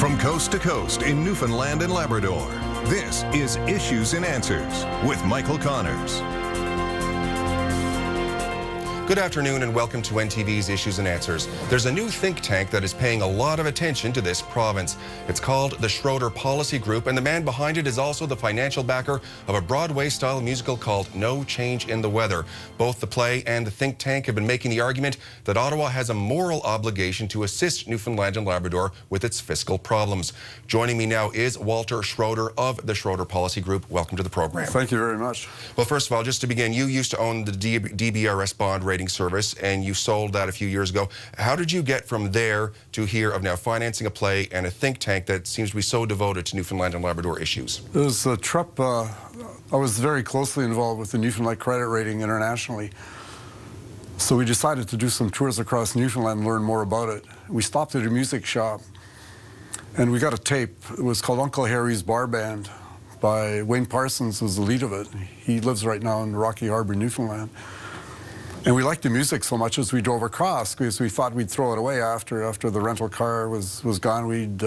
From coast to coast in Newfoundland and Labrador, this is Issues and Answers with Michael Connors. Good afternoon and welcome to NTV's Issues and Answers. There's a new think tank that is paying a lot of attention to this province. It's called the Schroeder Policy Group, and the man behind it is also the financial backer of a Broadway-style musical called No Change in the Weather. Both the play and the think tank have been making the argument that Ottawa has a moral obligation to assist Newfoundland and Labrador with its fiscal problems. Joining me now is Walter Schroeder of the Schroeder Policy Group. Welcome to the program. Thank you very much. Well, first of all, just to begin, you used to own the DBRS bond rating service, and you sold that a few years ago. How did you get from there to here of now financing a play and a think tank that seems to be so devoted to Newfoundland and Labrador issues? It was a trip. I was very closely involved with the Newfoundland credit rating internationally. So we decided to do some tours across Newfoundland and learn more about it. We stopped at a music shop and we got a tape. It was called Uncle Harry's Bar Band by Wayne Parsons, was the lead of it. He lives right now in Rocky Harbour, Newfoundland. And we liked the music so much as we drove across because we thought we'd throw it away after the rental car was gone. We'd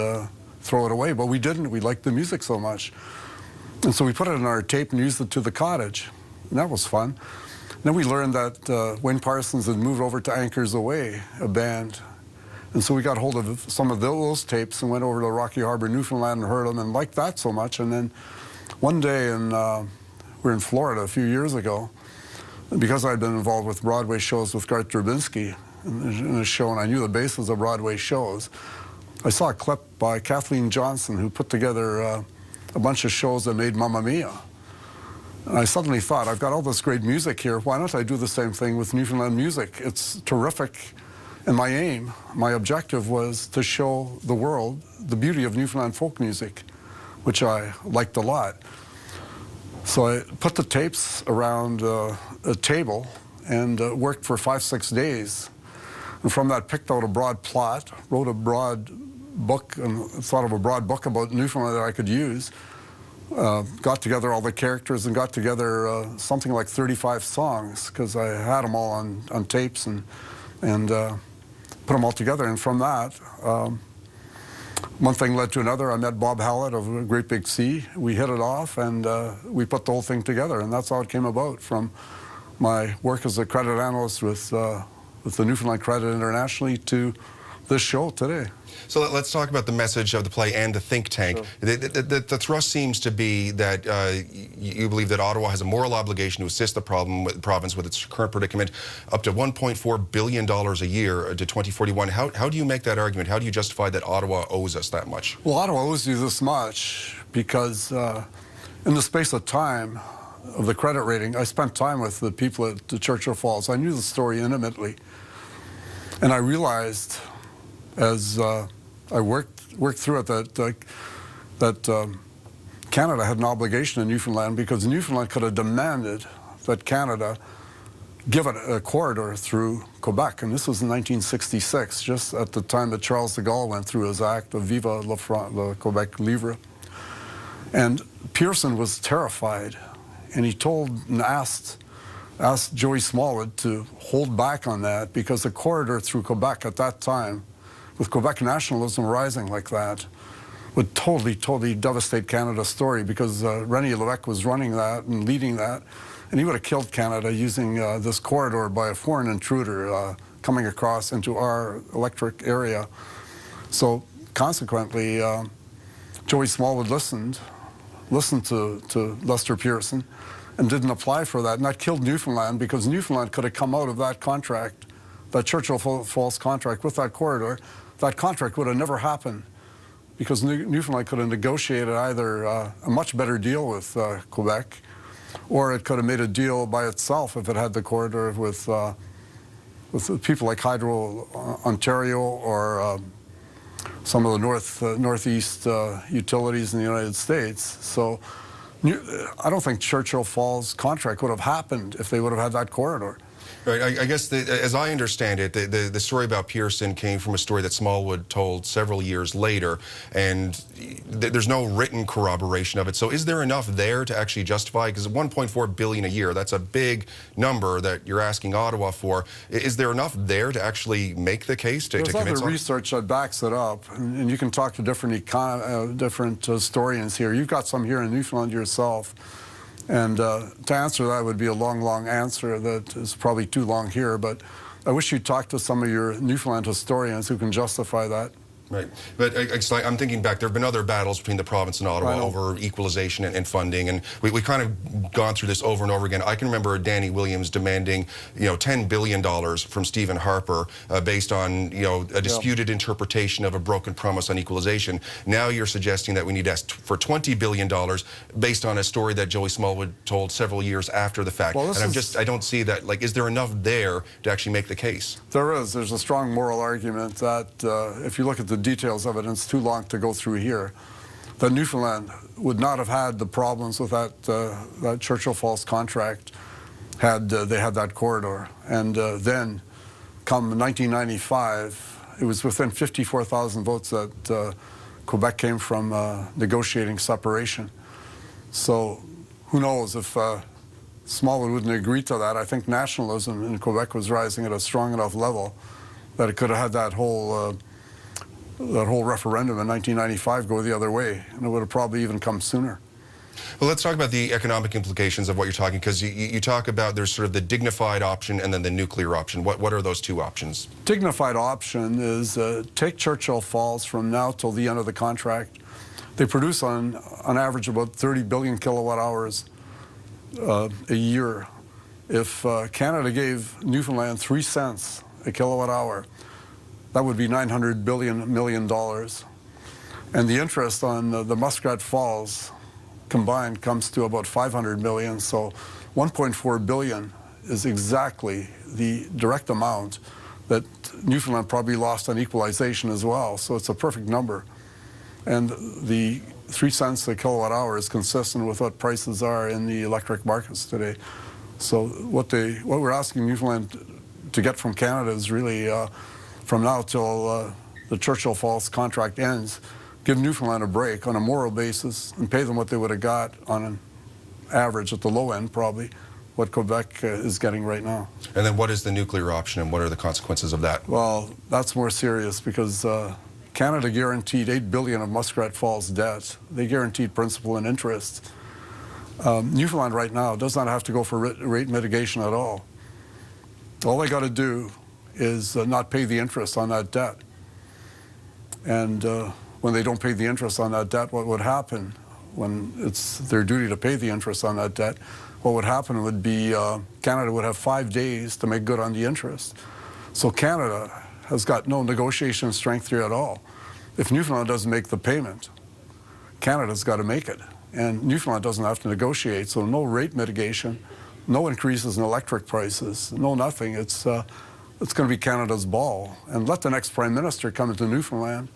throw it away, but we didn't. We liked the music so much. And so we put it in our tape and used it to the cottage. And that was fun. Then we learned that Wayne Parsons had moved over to Anchors Away, a band. And so we got hold of some of those tapes and went over to Rocky Harbour, Newfoundland, and heard them and liked that so much. And then one day, we were in Florida a few years ago, because I'd been involved with Broadway shows with Garth Drabinsky in a show, and I knew the basis of Broadway shows, I saw a clip by Kathleen Johnson, who put together a bunch of shows that made Mamma Mia. And I suddenly thought, I've got all this great music here. Why don't I do the same thing with Newfoundland music? It's terrific. And my aim, my objective was to show the world the beauty of Newfoundland folk music, which I liked a lot. So I put the tapes around a table and worked for 5-6 days. And from that, picked out a broad plot, wrote a broad book, and thought of a broad book about Newfoundland that I could use. Got together all the characters and got together something like 35 songs, because I had them all on tapes and put them all together. And from that, one thing led to another. I met Bob Hallett of Great Big Sea. We hit it off, and we put the whole thing together, and that's how it came about, from my work as a credit analyst with the Newfoundland Credit internationally to this show today. So let's talk about the message of the play and the think tank. Sure. The thrust seems to be that you believe that Ottawa has a moral obligation to assist the province with its current predicament, up to $1.4 billion a year to 2041. How do you make that argument? How do you justify that Ottawa owes us that much? Well, Ottawa owes you this much because in the space of time of the credit rating, I spent time with the people at the Churchill Falls. I knew the story intimately. And I realized, as I worked through it, that Canada had an obligation in Newfoundland, because Newfoundland could have demanded that Canada give it a corridor through Quebec. And this was in 1966, just at the time that Charles de Gaulle went through his act of Vive le Québec Libre. And Pearson was terrified, and he told and asked Joey Smallwood to hold back on that, because the corridor through Quebec at that time, with Quebec nationalism rising like that, would totally devastate Canada's story, because René Lévesque was running that and leading that, and he would have killed Canada using this corridor by a foreign intruder coming across into our electric area. So consequently, Joey Smallwood listened to Lester Pearson and didn't apply for that, and that killed Newfoundland, because Newfoundland could have come out of that contract, that Churchill Falls contract with that corridor. That contract would have never happened, because Newfoundland could have negotiated either a much better deal with Quebec, or it could have made a deal by itself if it had the corridor with people like Hydro Ontario or some of the northeast utilities in the United States. So I don't think Churchill Falls contract would have happened if they would have had that corridor. Right. I guess, as I understand it, the story about Pearson came from a story that Smallwood told several years later, and there's no written corroboration of it. So is there enough there to actually justify? Because $1.4 billion a year, that's a big number that you're asking Ottawa for. Is there enough there to actually make the case to convince? There's other research that backs it up, and you can talk to different historians here. You've got some here in Newfoundland yourself. And to answer that would be a long, long answer that is probably too long here, but I wish you'd talk to some of your Newfoundland historians who can justify that. Right. But I'm thinking back, there have been other battles between the province and Ottawa over equalization and funding, and we kind of gone through this over and over again. I can remember Danny Williams demanding, $10 billion from Stephen Harper based on, a disputed interpretation of a broken promise on equalization. Now you're suggesting that we need to ask for $20 billion based on a story that Joey Smallwood told several years after the fact. Well, and I don't see that, is there enough there to actually make the case? There is. There's a strong moral argument that if you look at the details of it, and it's too long to go through here, that Newfoundland would not have had the problems with that Churchill Falls contract had they had that corridor. And then, come 1995, it was within 54,000 votes that Quebec came from negotiating separation. So who knows if Smallwood wouldn't agree to that. I think nationalism in Quebec was rising at a strong enough level that it could have had that whole referendum in 1995 go the other way, and it would have probably even come sooner. Well, let's talk about the economic implications of what you're talking, because you talk about there's sort of the dignified option and then the nuclear option. What are those two options? Dignified option is take Churchill Falls from now till the end of the contract. They produce on average about 30 billion kilowatt hours a year. If Canada gave Newfoundland 3 cents a kilowatt hour, that would be $900 million. And the interest on the Muskrat Falls combined comes to about $500 million. So $1.4 billion is exactly the direct amount that Newfoundland probably lost on equalization as well. So it's a perfect number. And the 3 cents a kilowatt hour is consistent with what prices are in the electric markets today. So what we're asking Newfoundland to get from Canada is really from now till the Churchill Falls contract ends, give Newfoundland a break on a moral basis and pay them what they would have got on an average at the low end, probably, what Quebec is getting right now. And then what is the nuclear option, and what are the consequences of that? Well, that's more serious because Canada guaranteed $8 billion of Muskrat Falls debt. They guaranteed principal and interest. Newfoundland right now does not have to go for rate mitigation at all. All they got to do is not pay the interest on that debt. And when they don't pay the interest on that debt, what would happen when it's their duty to pay the interest on that debt? What would happen would be Canada would have 5 days to make good on the interest. So Canada has got no negotiation strength here at all. If Newfoundland doesn't make the payment, Canada's got to make it. And Newfoundland doesn't have to negotiate, so no rate mitigation, no increases in electric prices, no nothing. It's going to be Canada's ball. And let the next Prime Minister come into Newfoundland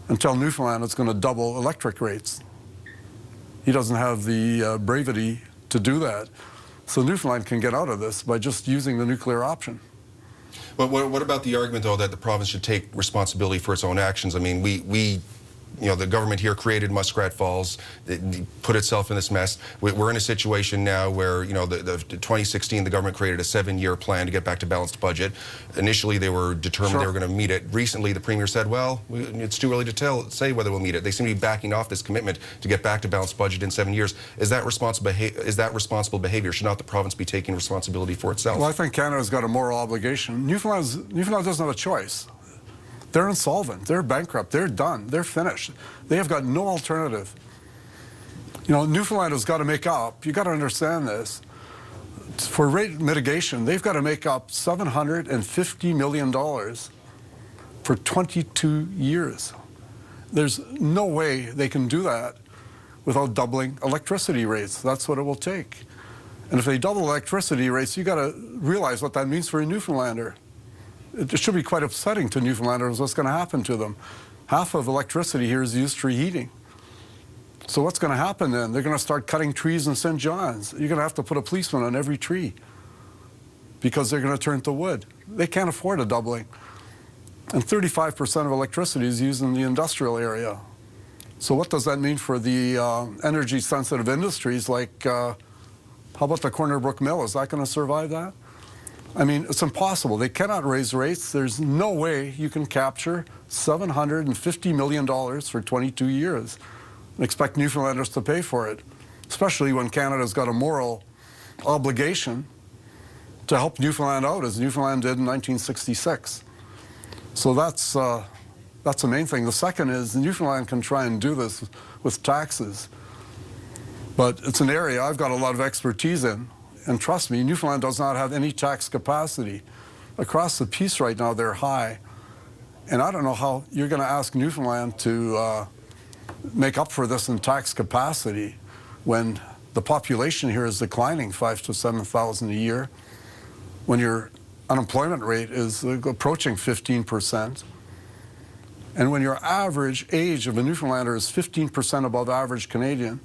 and tell Newfoundland it's going to double electric rates. He doesn't have the bravery to do that. So Newfoundland can get out of this by just using the nuclear option. But what about the argument, though, that the province should take responsibility for its own actions? I mean, the government here created Muskrat Falls, it put itself in this mess. We're in a situation now where, the 2016, the government created a 7-year plan to get back to balanced budget. Initially, they were determined they were going to meet it. Recently, the Premier said, well, it's too early to say whether we'll meet it. They seem to be backing off this commitment to get back to balanced budget in 7 years. Is that responsible behavior? Should not the province be taking responsibility for itself? Well, I think Canada's got a moral obligation. Newfoundland doesn't have a choice. They're insolvent, they're bankrupt, they're done, they're finished. They have got no alternative. Newfoundland has got to make up, you got to understand this, for rate mitigation, they've got to make up $750 million for 22 years. There's no way they can do that without doubling electricity rates. That's what it will take. And if they double electricity rates, you got to realize what that means for a Newfoundlander. It should be quite upsetting to Newfoundlanders what's going to happen to them. Half of electricity here is used for heating. So what's going to happen then? They're going to start cutting trees in St. John's. You're going to have to put a policeman on every tree. because they're going to turn to wood. They can't afford a doubling. And 35% of electricity is used in the industrial area. So what does that mean for the energy-sensitive industries like, how about the Corner Brook Mill? Is that going to survive that? I mean, it's impossible. They cannot raise rates. There's no way you can capture $750 million for 22 years and expect Newfoundlanders to pay for it, especially when Canada's got a moral obligation to help Newfoundland out, as Newfoundland did in 1966. So that's the main thing. The second is Newfoundland can try and do this with taxes, but it's an area I've got a lot of expertise in. And trust me, Newfoundland does not have any tax capacity. Across the piece right now, they're high. And I don't know how you're going to ask Newfoundland to make up for this in tax capacity when the population here is declining 5,000 to 7,000 a year, when your unemployment rate is approaching 15%, and when your average age of a Newfoundlander is 15% above average Canadian,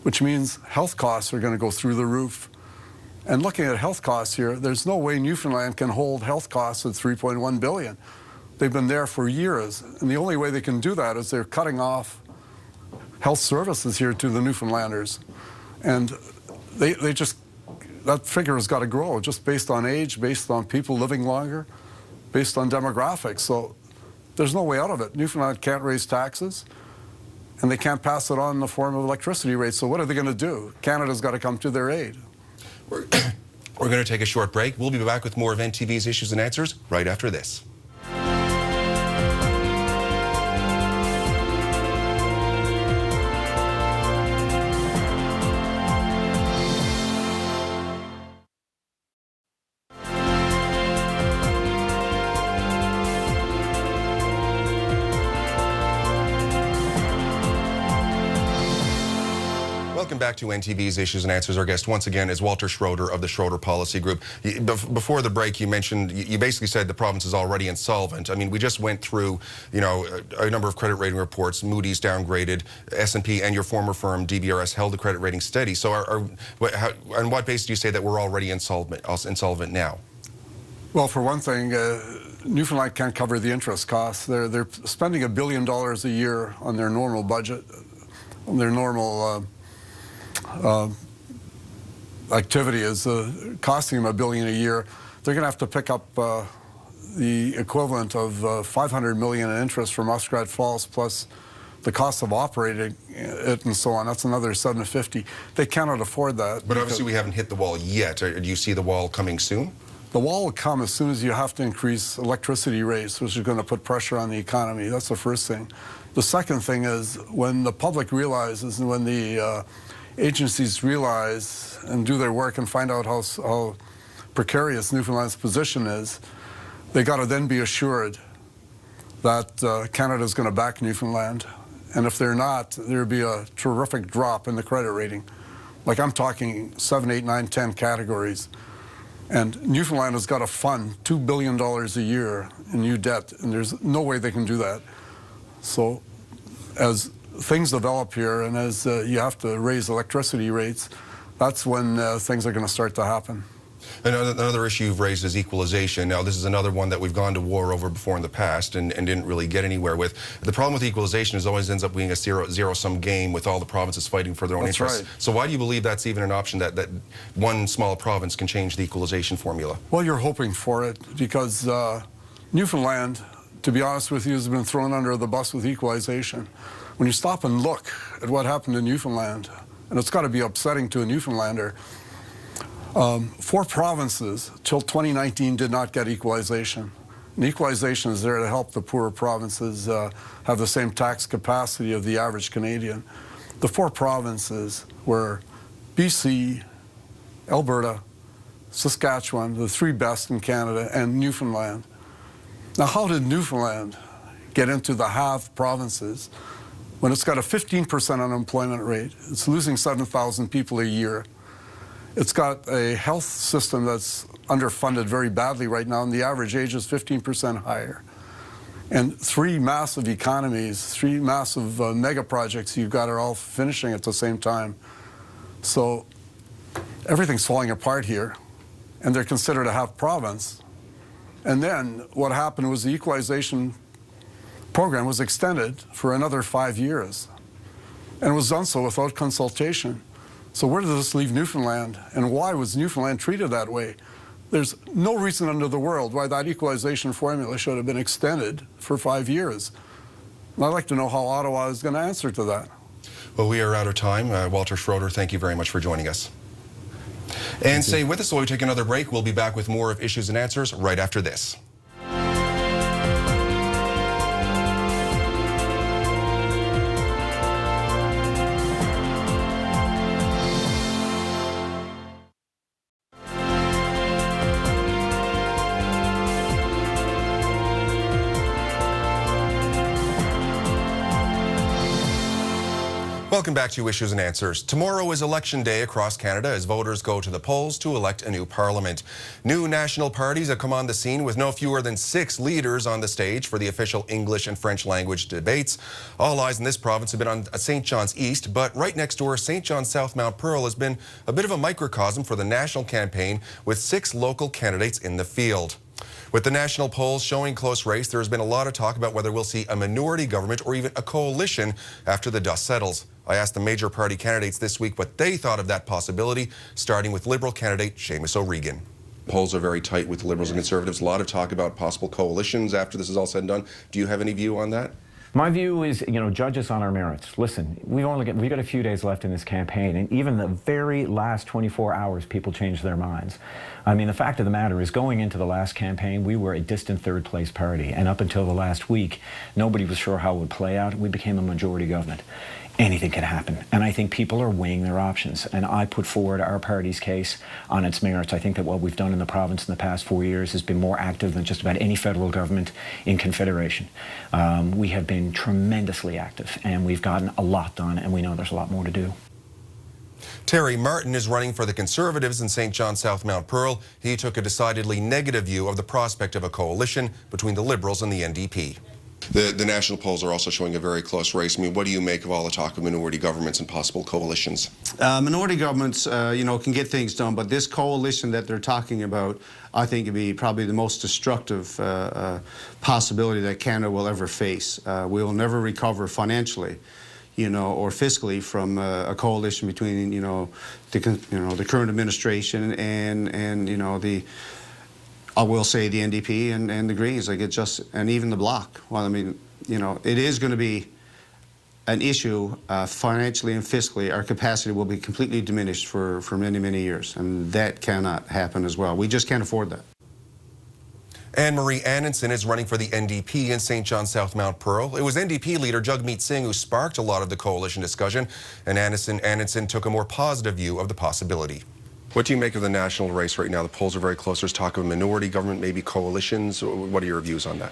which means health costs are going to go through the roof. And looking at health costs here, there's no way Newfoundland can hold health costs at $3.1 billion. They've been there for years, and the only way they can do that is they're cutting off health services here to the Newfoundlanders. And they just, that figure has got to grow just based on age, based on people living longer, based on demographics. So there's no way out of it. Newfoundland can't raise taxes, and they can't pass it on in the form of electricity rates. So what are they going to do? Canada's got to come to their aid. We're going to take a short break. We'll be back with more of NTV's Issues and Answers right after this. Welcome back to NTV's Issues and Answers. Our guest once again is Walter Schroeder of the Schroeder Policy Group. Before the break, you mentioned, you basically said the province is already insolvent. I mean, we just went through, you know, a number of credit rating reports. Moody's downgraded, S&P and your former firm, DBRS, held the credit rating steady. So on what basis do you say that we're already insolvent now? Well, for one thing, Newfoundland can't cover the interest costs. They're spending $1 billion a year on their normal budget, on their normal activity is costing them $1 billion a year. They're going to have to pick up the equivalent of $500 million in interest from Muskrat Falls, plus the cost of operating it and so on. That's another $750. They cannot afford that. But obviously we haven't hit the wall yet. Do you see the wall coming soon? The wall will come as soon as you have to increase electricity rates, which is going to put pressure on the economy. That's the first thing. The second thing is when the public realizes and when the agencies realize and do their work and find out how precarious Newfoundland's position is, they got to then be assured that Canada is going to back Newfoundland. And if they're not, there'll be a terrific drop in the credit rating. Like I'm talking 7, 8, 9, 10 categories. And Newfoundland has got to fund $2 billion a year in new debt, and there's no way they can do that. So as things develop here and as you have to raise electricity rates, that's when things are going to start to happen. Another issue you've raised is equalization. Now, this is another one that we've gone to war over before in the past and didn't really get anywhere with. The problem with equalization is always ends up being a zero-sum game with all the provinces fighting for their own interests. Right. So why do you believe that's even an option, that one small province can change the equalization formula? Well, you're hoping for it because Newfoundland, to be honest with you, has been thrown under the bus with equalization. When you stop and look at what happened in Newfoundland, and it's got to be upsetting to a Newfoundlander, 4 provinces till 2019 did not get equalization. And equalization is there to help the poorer provinces have the same tax capacity of the average Canadian. The 4 provinces were BC, Alberta, Saskatchewan, the 3 best in Canada, and Newfoundland. Now, how did Newfoundland get into the half provinces when it's got a 15% unemployment rate? It's losing 7,000 people a year. It's got a health system that's underfunded very badly right now, and the average age is 15% higher. And 3 massive economies, 3 massive mega projects you've got are all finishing at the same time. So everything's falling apart here. and they're considered a half province. And then what happened was the equalization program was extended for another 5 years, and it was done so without consultation. So where does this leave Newfoundland, and why was Newfoundland treated that way? There's no reason under the world why that equalization formula should have been extended for 5 years. And I'd like to know how Ottawa is going to answer to that. Well, we are out of time. Walter Schroeder, thank you very much for joining us. And stay with us while we take another break. We'll be back with more of Issues and Answers right after this. Welcome back to Issues and Answers. Tomorrow is election day across Canada as voters go to the polls to elect a new parliament. New national parties have come on the scene with no fewer than 6 leaders on the stage for the official English and French language debates. All eyes in this province have been on St. John's East, but right next door, St. John's South Mount Pearl has been a bit of a microcosm for the national campaign with 6 local candidates in the field. With the national polls showing close race, there has been a lot of talk about whether we'll see a minority government or even a coalition after the dust settles. I asked the major party candidates this week what they thought of that possibility, starting with Liberal candidate Seamus O'Regan. Polls are very tight with Liberals and Conservatives. A lot of talk about possible coalitions after this is all said and done. Do you have any view on that? My view is, judge us on our merits. Listen, we've got a few days left in this campaign, and even the very last 24 hours, people change their minds. I mean, the fact of the matter is, going into the last campaign, we were a distant third-place party, and up until the last week, nobody was sure how it would play out. We became a majority government. Anything can happen, and I think people are weighing their options, and I put forward our party's case on its merits. I think that what we've done in the province in the past 4 years has been more active than just about any federal government in Confederation. We have been tremendously active, and we've gotten a lot done, and we know there's a lot more to do. Terry Martin is running for the Conservatives in St. John South Mount Pearl. He took a decidedly negative view of the prospect of a coalition between the Liberals and the NDP. The national polls are also showing a very close race. I mean, what do you make of all the talk of minority governments and possible coalitions? Minority governments, can get things done, but this coalition that they're talking about, I think, would be probably the most destructive possibility that Canada will ever face. We will never recover financially, or fiscally from a coalition between, the current administration and I will say the NDP and the Greens, and even the Bloc. Well, I mean, it is going to be an issue financially and fiscally. Our capacity will be completely diminished for many, many years, and that cannot happen as well. We just can't afford that. Anne-Marie Annenson is running for the NDP in St. John South Mount Pearl. It was NDP leader Jagmeet Singh who sparked a lot of the coalition discussion, and Annenson took a more positive view of the possibility. What do you make of the national race right now? The polls are very close. There's talk of a minority government, maybe coalitions. What are your views on that?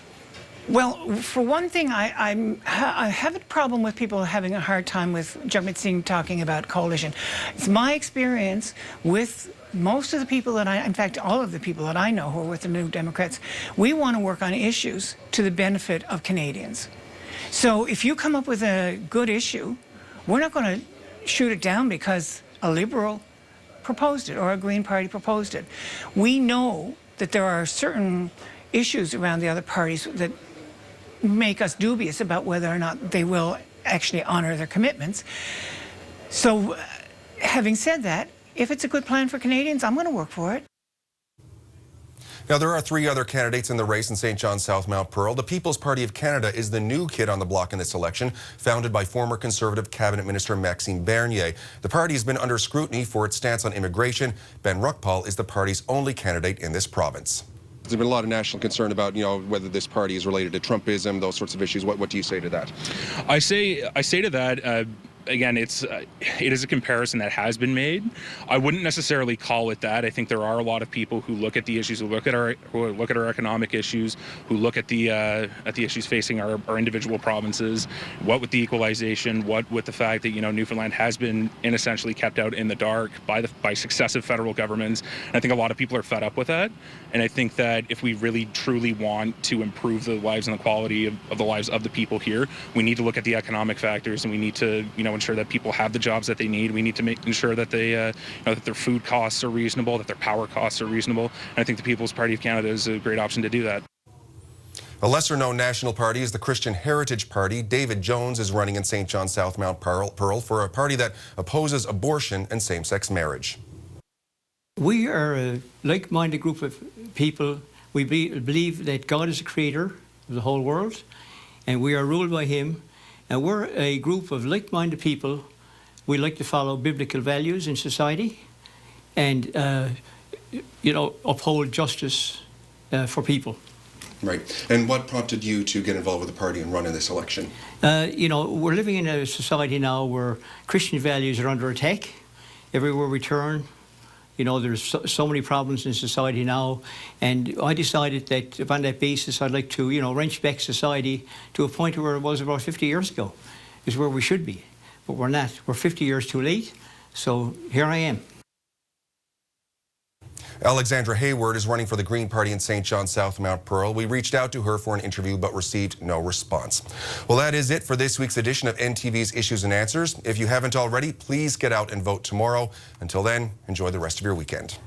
Well, for one thing, I have a problem with people having a hard time with Jagmeet Singh talking about coalition. It's my experience with most of the people that in fact, all of the people that I know who are with the New Democrats, we want to work on issues to the benefit of Canadians. So if you come up with a good issue, we're not going to shoot it down because a Liberal proposed it or a Green Party proposed it. We know that there are certain issues around the other parties that make us dubious about whether or not they will actually honor their commitments. So having said that, if it's a good plan for Canadians, I'm going to work for it. Now, there are 3 other candidates in the race in St. John South Mount Pearl. The People's Party of Canada is the new kid on the block in this election, founded by former Conservative Cabinet Minister Maxime Bernier. The party has been under scrutiny for its stance on immigration. Ben Ruckpaul is the party's only candidate in this province. There's been a lot of national concern about, whether this party is related to Trumpism, those sorts of issues. What do you say to that? I say to that, again, it is a comparison that has been made. I wouldn't necessarily call it that. I think there are a lot of people who look at the issues, who look at our economic issues, who look at the issues facing our individual provinces. What with the equalization, what with the fact that Newfoundland has been essentially kept out in the dark by successive federal governments. And I think a lot of people are fed up with that. And I think that if we really truly want to improve the lives and the quality of the lives of the people here, we need to look at the economic factors, and we need to ensure that people have the jobs that they need. We need to ensure that they, that their food costs are reasonable, that their power costs are reasonable. And I think the People's Party of Canada is a great option to do that. A lesser-known national party is the Christian Heritage Party. David Jones is running in St. John South Mount Pearl for a party that opposes abortion and same-sex marriage. We are a like-minded group of people. We believe that God is the creator of the whole world, and we are ruled by Him. And we're a group of like-minded people. We like to follow biblical values in society and, uphold justice for people. Right. And what prompted you to get involved with the party and run in this election? We're living in a society now where Christian values are under attack. Everywhere we turn, there's so many problems in society now. And I decided that on that basis, I'd like to, wrench back society to a point where it was about 50 years ago, is where we should be. But we're not. We're 50 years too late. So here I am. Alexandra Hayward is running for the Green Party in St. John South Mount Pearl. We reached out to her for an interview but received no response. Well, that is it for this week's edition of NTV's Issues and Answers. If you haven't already, please get out and vote tomorrow. Until then, enjoy the rest of your weekend.